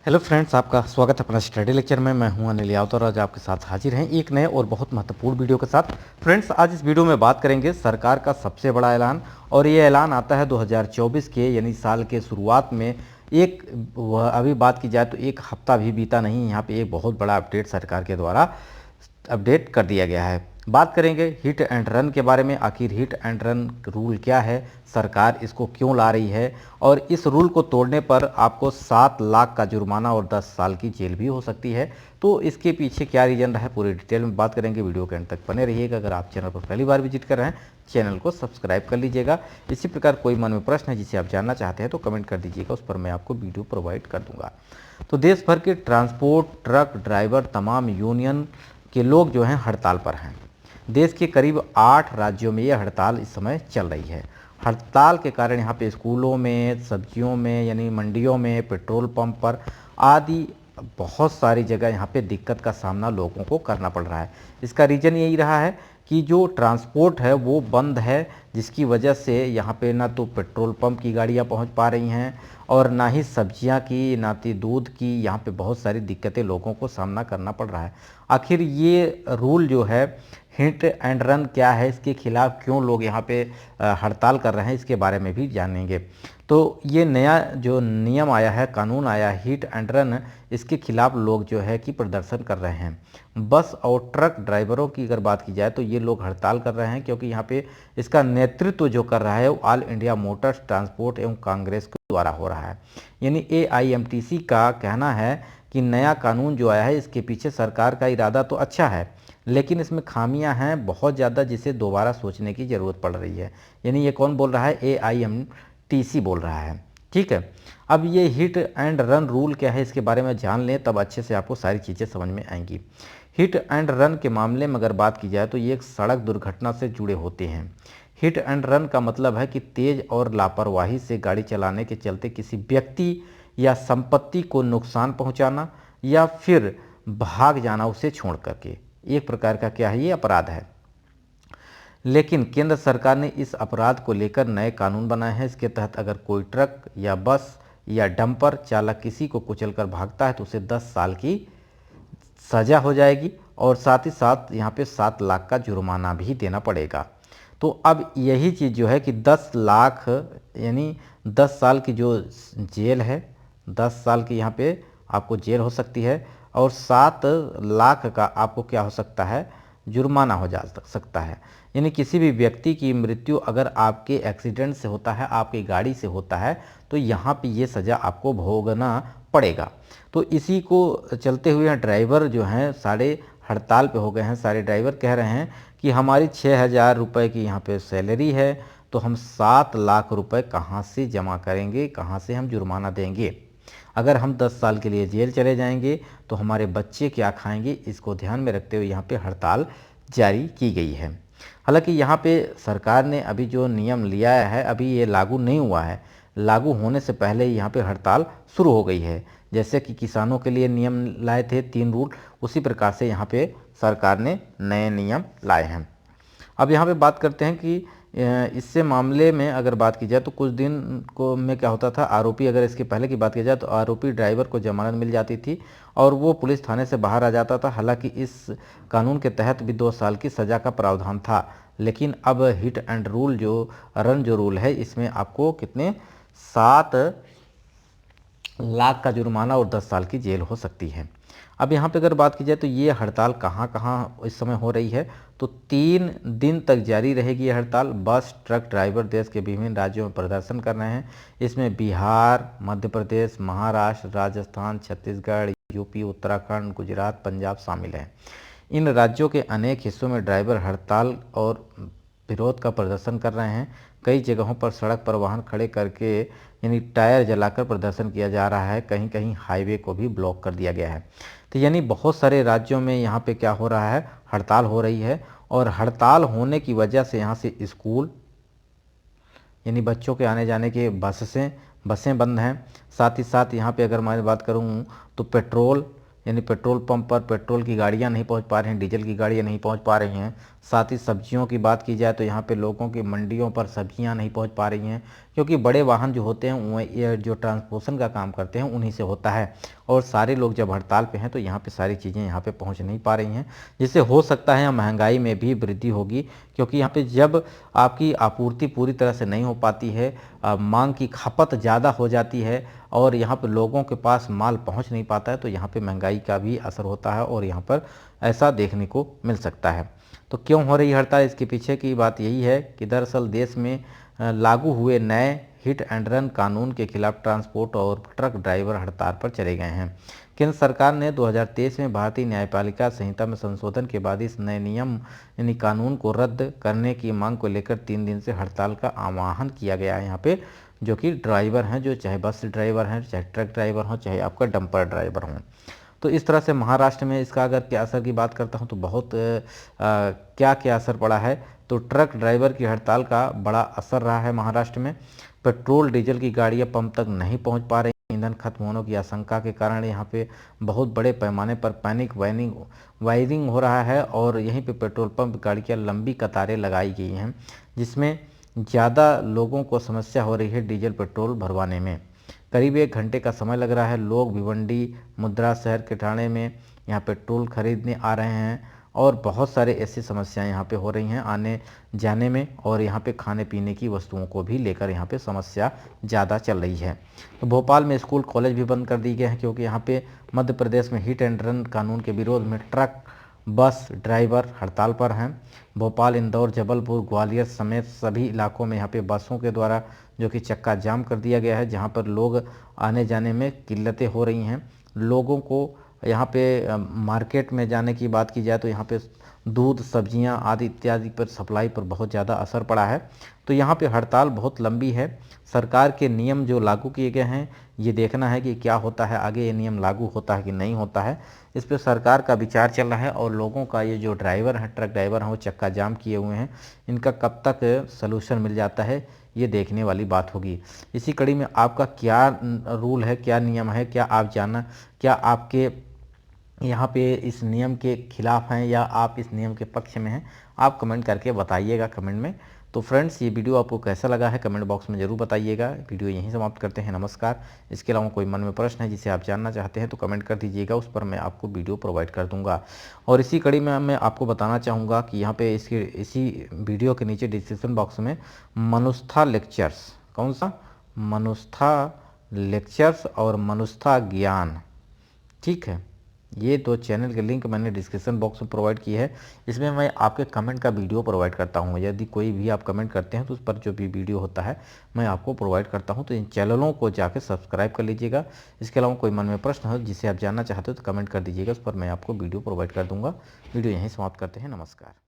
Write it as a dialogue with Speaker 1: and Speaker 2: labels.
Speaker 1: Hello friends, आपका स्वागत है अपना स्टडी लेक्चर में। मैं हूं अनिल यादव और आज आपके साथ हाजिर हैं एक नए और बहुत महत्वपूर्ण वीडियो के साथ। फ्रेंड्स, आज इस वीडियो में बात करेंगे सरकार का सबसे बड़ा ऐलान। और ये ऐलान आता है 2024 के यानी साल के शुरुआत में। एक अभी बात की जाए तो एक हफ्ता भी बीता नहीं, यहाँ पे एक बहुत बड़ा अपडेट सरकार के द्वारा अपडेट कर दिया गया है। बात करेंगे हिट एंड रन के बारे में। आखिर हिट एंड रन रूल क्या है, सरकार इसको क्यों ला रही है, और इस रूल को तोड़ने पर आपको 7 लाख का जुर्माना और 10 साल की जेल भी हो सकती है। तो इसके पीछे क्या रीजन रहा है, पूरी डिटेल में बात करेंगे। वीडियो के अंत तक बने रहिएगा। अगर आप चैनल पर पहली बार विजिट कर रहे हैं, चैनल को सब्सक्राइब कर लीजिएगा। इसी प्रकार कोई मन में प्रश्न है जिसे आप जानना चाहते हैं तो कमेंट कर दीजिएगा, उस पर मैं आपको वीडियो प्रोवाइड कर दूंगा। तो देश भर के ट्रांसपोर्ट ट्रक ड्राइवर तमाम यूनियन के लोग जो हैं हड़ताल पर हैं। देश के करीब 8 राज्यों में ये हड़ताल इस समय चल रही है। हड़ताल के कारण यहाँ पे स्कूलों में, सब्जियों में यानी मंडियों में, पेट्रोल पंप पर आदि बहुत सारी जगह यहाँ पे दिक्कत का सामना लोगों को करना पड़ रहा है। इसका रीज़न यही रहा है कि जो ट्रांसपोर्ट है वो बंद है, जिसकी वजह से यहाँ पे ना तो पेट्रोल पंप की गाड़ियाँ पहुँच पा रही हैं और ना ही सब्जियाँ की, ना ही दूध की। यहाँ पे बहुत सारी दिक्कतें लोगों को सामना करना पड़ रहा है। आखिर ये रूल जो है हिट एंड रन क्या है, इसके खिलाफ क्यों लोग यहाँ पे हड़ताल कर रहे हैं, इसके बारे में भी जानेंगे। तो ये नया जो नियम आया है, कानून आया है हिट एंड रन, इसके खिलाफ लोग जो है कि प्रदर्शन कर रहे हैं। बस और ट्रक ड्राइवरों की अगर बात की जाए तो ये लोग हड़ताल कर रहे हैं क्योंकि यहाँ पे इसका नेतृत्व जो कर रहा है वो ऑल इंडिया मोटर्स ट्रांसपोर्ट एवं कांग्रेस के द्वारा हो रहा है। यानी AIMTC का कहना है कि नया कानून जो आया है इसके पीछे सरकार का इरादा तो अच्छा है, लेकिन इसमें खामियां हैं बहुत ज़्यादा, जिसे दोबारा सोचने की ज़रूरत पड़ रही है। यानी ये कौन बोल रहा है, AIMTC बोल रहा है। ठीक है, अब ये हिट एंड रन रूल क्या है इसके बारे में जान लें, तब अच्छे से आपको सारी चीज़ें समझ में आएंगी। हिट एंड रन के मामले में अगर बात की जाए तो ये एक सड़क दुर्घटना से जुड़े होते हैं। हिट एंड रन का मतलब है कि तेज और लापरवाही से गाड़ी चलाने के चलते किसी व्यक्ति या संपत्ति को नुकसान पहुंचाना या फिर भाग जाना उसे छोड़ करके, एक प्रकार का क्या है, ये अपराध है। लेकिन केंद्र सरकार ने इस अपराध को लेकर नए कानून बनाए हैं। इसके तहत अगर कोई ट्रक या बस या डंपर चालक किसी को कुचलकर भागता है तो उसे 10 साल की सजा हो जाएगी और साथ ही साथ यहाँ पे 7 लाख का जुर्माना भी देना पड़ेगा। तो अब यही चीज़ जो है कि 10 लाख यानी 10 साल की जो जेल है, 10 साल की यहाँ पे आपको जेल हो सकती है और 7 लाख का आपको क्या हो सकता है, जुर्माना हो जा सकता है। यानी किसी भी व्यक्ति की मृत्यु अगर आपके एक्सीडेंट से होता है, आपकी गाड़ी से होता है, तो यहाँ पे ये सज़ा आपको भोगना पड़ेगा। तो इसी को चलते हुए ड्राइवर जो हैं सारे हड़ताल पे हो गए हैं। सारे ड्राइवर कह रहे हैं कि हमारी 6,000 रुपये की यहाँ पे सैलरी है, तो हम 7 लाख रुपए कहाँ से जमा करेंगे, कहाँ से हम जुर्माना देंगे। अगर हम 10 साल के लिए जेल चले जाएंगे तो हमारे बच्चे क्या खाएंगे, इसको ध्यान में रखते हुए यहाँ पे हड़ताल जारी की गई है। हालांकि यहाँ पे सरकार ने अभी जो नियम लिया है अभी ये लागू नहीं हुआ है। लागू होने से पहले यहाँ पे हड़ताल शुरू हो गई है। जैसे कि किसानों के लिए नियम लाए थे 3 रूल, उसी प्रकार से यहाँ पे सरकार ने नए नियम लाए हैं। अब यहाँ पे बात करते हैं कि इससे मामले में अगर बात की जाए तो कुछ दिन को में क्या होता था, आरोपी, अगर इसके पहले की बात की जाए तो आरोपी ड्राइवर को जमानत मिल जाती थी और वो पुलिस थाने से बाहर आ जाता था। हालांकि इस कानून के तहत भी 2 साल की सज़ा का प्रावधान था, लेकिन अब हिट एंड रूल जो रन जो रूल है इसमें आपको कितने 7 लाख का जुर्माना और 10 साल की जेल हो सकती है। अब यहाँ पे अगर बात की जाए तो ये हड़ताल कहाँ कहाँ इस समय हो रही है, तो 3 दिन तक जारी रहेगी ये हड़ताल। बस ट्रक ड्राइवर देश के विभिन्न राज्यों में प्रदर्शन कर रहे हैं। इसमें बिहार, मध्य प्रदेश, महाराष्ट्र, राजस्थान, छत्तीसगढ़, यूपी, उत्तराखंड, गुजरात, पंजाब शामिल हैं। इन राज्यों के अनेक हिस्सों में ड्राइवर हड़ताल और विरोध का प्रदर्शन कर रहे हैं। कई जगहों पर सड़क पर वाहन खड़े करके यानी टायर जलाकर प्रदर्शन किया जा रहा है। कहीं कहीं हाईवे को भी ब्लॉक कर दिया गया है। तो यानी बहुत सारे राज्यों में यहाँ पे क्या हो रहा है, हड़ताल हो रही है। और हड़ताल होने की वजह से यहाँ से स्कूल यानी बच्चों के आने जाने के बसें बंद हैं। साथ ही साथ यहाँ पे अगर मैं बात करूँ तो पेट्रोल यानी पेट्रोल पंप पर पेट्रोल की गाड़ियाँ नहीं पहुँच पा रही हैं, डीजल की गाड़ियाँ नहीं पहुँच पा रही हैं। साथ ही सब्जियों की बात की जाए तो यहाँ पे लोगों की मंडियों पर सब्जियाँ नहीं पहुँच पा रही हैं, क्योंकि बड़े वाहन जो होते हैं वो ये जो ट्रांसपोर्टेशन का काम करते हैं उन्हीं से होता है। और सारे लोग जब हड़ताल पे हैं तो यहाँ पे सारी चीज़ें यहाँ पे पहुँच नहीं पा रही हैं, जिससे हो सकता है महंगाई में भी वृद्धि होगी, क्योंकि यहाँ पे जब आपकी आपूर्ति पूरी तरह से नहीं हो पाती है, मांग की खपत ज़्यादा हो जाती है और यहाँ पे लोगों के पास माल पहुँच नहीं पाता है, तो यहाँ पे महंगाई का भी असर होता है और यहाँ पर ऐसा देखने को मिल सकता है। तो क्यों हो रही हड़ताल, इसके पीछे की बात यही है कि दरअसल देश में लागू हुए नए हिट एंड रन कानून के खिलाफ ट्रांसपोर्ट और ट्रक ड्राइवर हड़ताल पर चले गए हैं। केंद्र सरकार ने 2023 में भारतीय न्यायपालिका संहिता में संशोधन के बाद इस नए नियम यानी कानून को रद्द करने की मांग को लेकर 3 दिन से हड़ताल का आह्वान किया गया है यहाँ पे, जो कि ड्राइवर हैं, जो चाहे बस ड्राइवर हैं, चाहे ट्रक ड्राइवर हों, चाहे आपका डंपर ड्राइवर हों। तो इस तरह से महाराष्ट्र में इसका अगर क्या असर की बात करता हूँ तो बहुत क्या क्या असर पड़ा है। तो ट्रक ड्राइवर की हड़ताल का बड़ा असर रहा है महाराष्ट्र में। पेट्रोल डीजल की गाड़ियाँ पंप तक नहीं पहुँच पा रही, ईंधन खत्म होने की आशंका के कारण यहाँ पे बहुत बड़े पैमाने पर पैनिक वायरिंग हो रहा है और यहीं पे पेट्रोल पंप गाड़ियाँ लंबी कतारें लगाई गई हैं, जिसमें ज़्यादा लोगों को समस्या हो रही है डीजल पेट्रोल भरवाने में। करीब 1 घंटे का समय लग रहा है। लोग भिवंडी, मुद्रा शहर के ठाणे में यहाँ पेट्रोल खरीदने आ रहे हैं और बहुत सारे ऐसी समस्याएं यहाँ पे हो रही हैं आने जाने में, और यहाँ पे खाने पीने की वस्तुओं को भी लेकर यहाँ पे समस्या ज़्यादा चल रही है। तो भोपाल में स्कूल कॉलेज भी बंद कर दिए गए हैं, क्योंकि यहाँ पे मध्य प्रदेश में हिट एंड रन कानून के विरोध में ट्रक बस ड्राइवर हड़ताल पर हैं। भोपाल, इंदौर, जबलपुर, ग्वालियर समेत सभी इलाकों में यहाँ पे बसों के द्वारा जो कि चक्का जाम कर दिया गया है, जहाँ पर लोग आने जाने में किल्लतें हो रही हैं। लोगों को यहाँ पे मार्केट में जाने की बात की जाए तो यहाँ पे दूध, सब्जियाँ आदि इत्यादि पर सप्लाई पर बहुत ज़्यादा असर पड़ा है। तो यहाँ पे हड़ताल बहुत लंबी है। सरकार के नियम जो लागू किए गए हैं, ये देखना है कि क्या होता है आगे, ये नियम लागू होता है कि नहीं होता है, इस पर सरकार का विचार चल रहा है। और लोगों का ये जो ड्राइवर हैं, ट्रक ड्राइवर हैं, वो चक्का जाम किए हुए हैं, इनका कब तक सलूशन मिल जाता है, ये देखने वाली बात होगी। इसी कड़ी में आपका क्या रूल है, क्या नियम है, क्या आपके यहाँ पे इस नियम के खिलाफ हैं या आप इस नियम के पक्ष में हैं, आप कमेंट करके बताइएगा कमेंट में। तो फ्रेंड्स, ये वीडियो आपको कैसा लगा है कमेंट बॉक्स में ज़रूर बताइएगा। वीडियो यहीं समाप्त करते हैं। नमस्कार। इसके अलावा कोई मन में प्रश्न है जिसे आप जानना चाहते हैं तो कमेंट कर दीजिएगा, उस पर मैं आपको वीडियो प्रोवाइड कर दूंगा। और इसी कड़ी में मैं आपको बताना चाहूँगा कि यहाँ पे इसी वीडियो के नीचे डिस्क्रिप्शन बॉक्स में मनुस्था लेक्चर्स, कौन सा, मनुस्था लेक्चर्स और मनुस्था ज्ञान, ठीक है, ये 2 चैनल के लिंक मैंने डिस्क्रिप्शन बॉक्स में प्रोवाइड की है। इसमें मैं आपके कमेंट का वीडियो प्रोवाइड करता हूँ। यदि कोई भी आप कमेंट करते हैं तो उस पर जो भी वीडियो होता है मैं आपको प्रोवाइड करता हूँ। तो इन चैनलों को जाकर सब्सक्राइब कर लीजिएगा। इसके अलावा कोई मन में प्रश्न हो जिसे आप जानना चाहते हो तो कमेंट कर दीजिएगा, उस पर मैं आपको वीडियो प्रोवाइड कर दूँगा। वीडियो यहीं समाप्त करते हैं। नमस्कार।